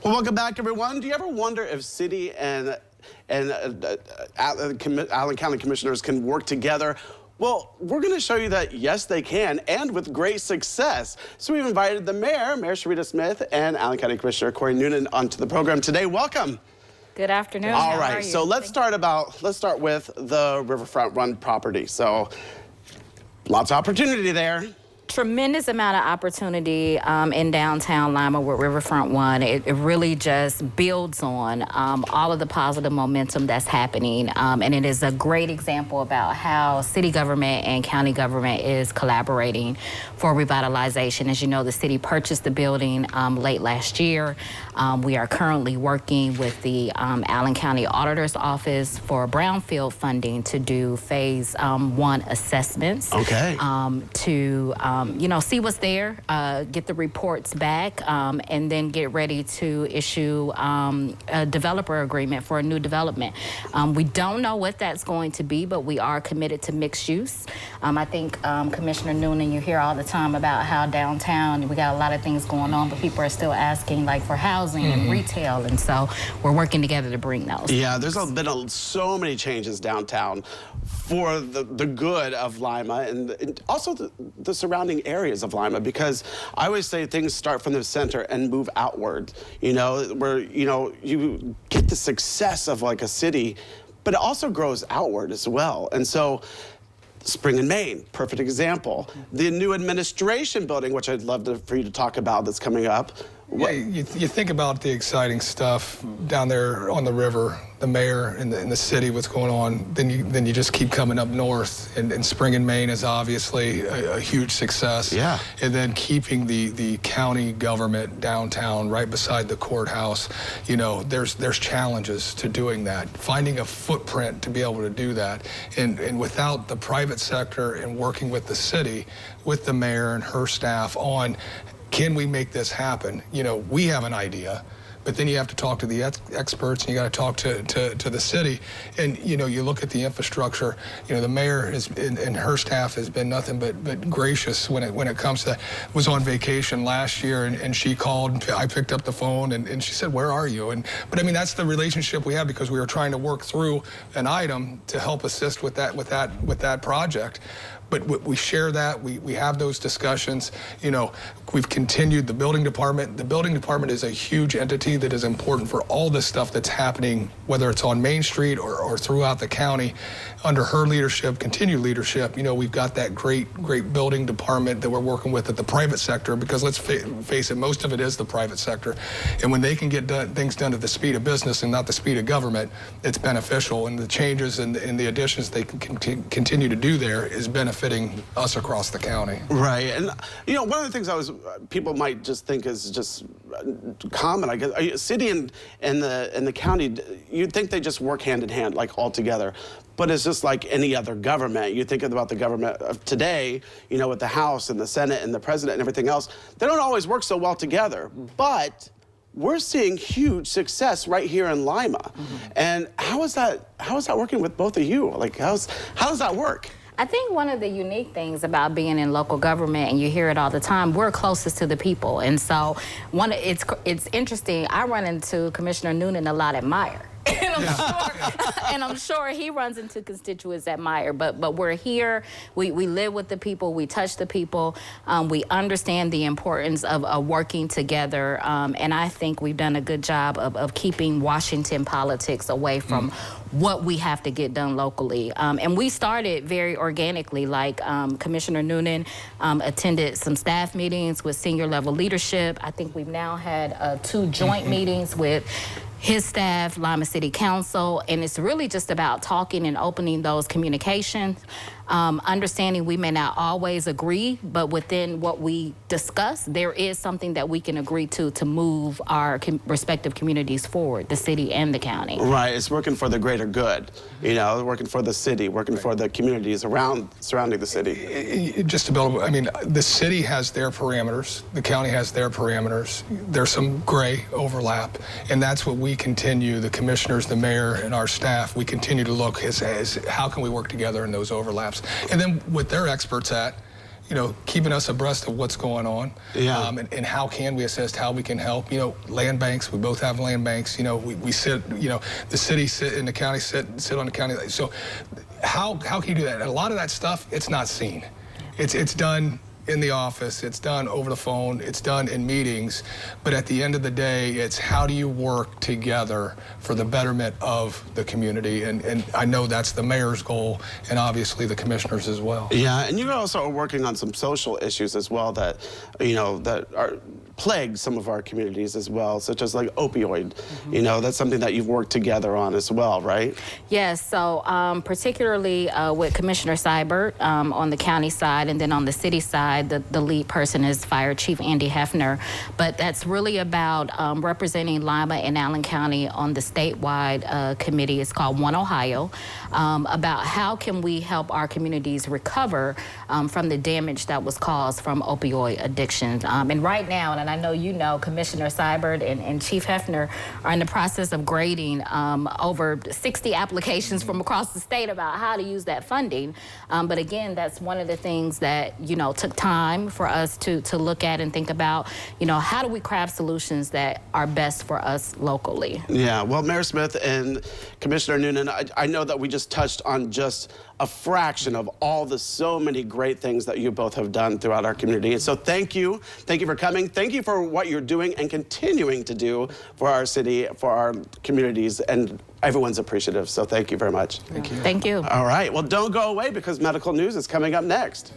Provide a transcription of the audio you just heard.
Well, welcome back, everyone. Do you ever wonder if city and Allen County commissioners can work together? Well, we're going to show you that, yes, they can, and with great success. So we've invited the Mayor Sharetta Smith, and Allen County Commissioner Cory Noonan onto the program today. Welcome. Good afternoon. All right, so let's start with the Riverfront Run property. So lots of opportunity there. Tremendous amount of opportunity in downtown Lima with Riverfront One. It really just builds on all of the positive momentum that's happening. And it is a great example about how city government and county government is collaborating for revitalization. As you know, the city purchased the building late last year. We are currently working with the Allen County Auditor's Office for brownfield funding to do phase 1 assessments. Okay. See what's there, get the reports back, and then get ready to issue a developer agreement for a new development. We don't know what that's going to be, but we are committed to mixed use. I think Commissioner Noonan, you hear all the time about how downtown, we got a lot of things going on, but people are still asking like for housing and retail, and so we're working together to bring those. Yeah, there's been so many changes downtown for the good of Lima and also the surrounding areas of Lima, because I always say things start from the center and move outward, where, you get the success of like a city, but it also grows outward as well. And so Spring and Main, perfect example. The new administration building, which I'd love for you to talk about, that's coming up. Yeah, you think about the exciting stuff down there on the river, the mayor and the city, what's going on, then you just keep coming up north, and Spring and Main is obviously a huge success. Yeah. And then keeping the county government downtown right beside the courthouse, there's challenges to doing that. Finding a footprint to be able to do that, and without the private sector and working with the city, with the mayor and her staff on, can we make this happen? We have an idea, but then you have to talk to the experts, and you got to talk to the city. And you look at the infrastructure. The mayor and her staff has been nothing but gracious when it comes to that. Was on vacation last year, and she called. I picked up the phone, and she said, "Where are you?" But I mean, that's the relationship we have, because we were trying to work through an item to help assist with that project. But we share that, we have those discussions. We've continued the building department. The building department is a huge entity that is important for all this stuff that's happening, whether it's on Main Street or throughout the county. Under her leadership, continued leadership, we've got that great building department that we're working with at the private sector, because let's face it, most of it is the private sector. And when they can get things done at the speed of business and not the speed of government, it's beneficial. And the changes and the additions they can continue to do there is beneficial us across the county. Right, and one of the things people might just think is just common, I guess. City and the county, you'd think they just work hand in hand, like all together. But it's just like any other government. You think about the government of today, with the House and the Senate and the President and everything else, they don't always work so well together. But we're seeing huge success right here in Lima. And how is that working with both of you? Like, how does that work? I think one of the unique things about being in local government, and you hear it all the time, we're closest to the people. And so it's interesting. I run into Commissioner Noonan a lot at Meyer. And I'm sure he runs into constituents at Meyer, but we're here, we live with the people, we touch the people, we understand the importance of working together, and I think we've done a good job of keeping Washington politics away from what we have to get done locally. And we started very organically, like Commissioner Noonan attended some staff meetings with senior level leadership. I think we've now had 2 joint meetings with his staff, Lima City Council, and it's really just about talking and opening those communications. Understanding we may not always agree, but within what we discuss, there is something that we can agree to move our respective communities forward, the city and the county. Right, it's working for the greater good, working for the city, working for the communities surrounding the city. Just to build, I mean, the city has their parameters, the county has their parameters. There's some gray overlap, and that's what we continue, the commissioners, the mayor, and our staff, we continue to look as how can we work together in those overlaps. And then what they're experts at, keeping us abreast of what's going on. Yeah. And how can we assist, how we can help. Land banks, we both have land banks. We sit, the city sit and the county sit on the county. So how can you do that? And a lot of that stuff, it's not seen. It's done in the office, it's done over the phone, it's done in meetings, but at the end of the day, it's how do you work together for the betterment of the community, and I know that's the mayor's goal, and obviously the commissioners as well. Yeah, and you also are working on some social issues as well that, that are plague some of our communities as well, such as like opioid. That's something that you've worked together on as well, right? Yes, so particularly with Commissioner Seibert on the county side, and then on the city side, the lead person is Fire Chief Andy Hefner. But that's really about representing Lima and Allen County on the statewide committee. It's called One Ohio, about how can we help our communities recover from the damage that was caused from opioid addiction. And right now, and I know Commissioner Seibert and Chief Hefner are in the process of grading over 60 applications from across the state about how to use that funding. But again, that's one of the things that, took time for us to look at and think about, how do we craft solutions that are best for us locally? Yeah, well, Mayor Smith and Commissioner Noonan, I know that we just touched on just a fraction of all the so many great things that you both have done throughout our community. And so thank you for coming. Thank you for what you're doing and continuing to do for our city, for our communities, and everyone's appreciative. So thank you very much. Thank you. Thank you. All right, well, don't go away because medical news is coming up next.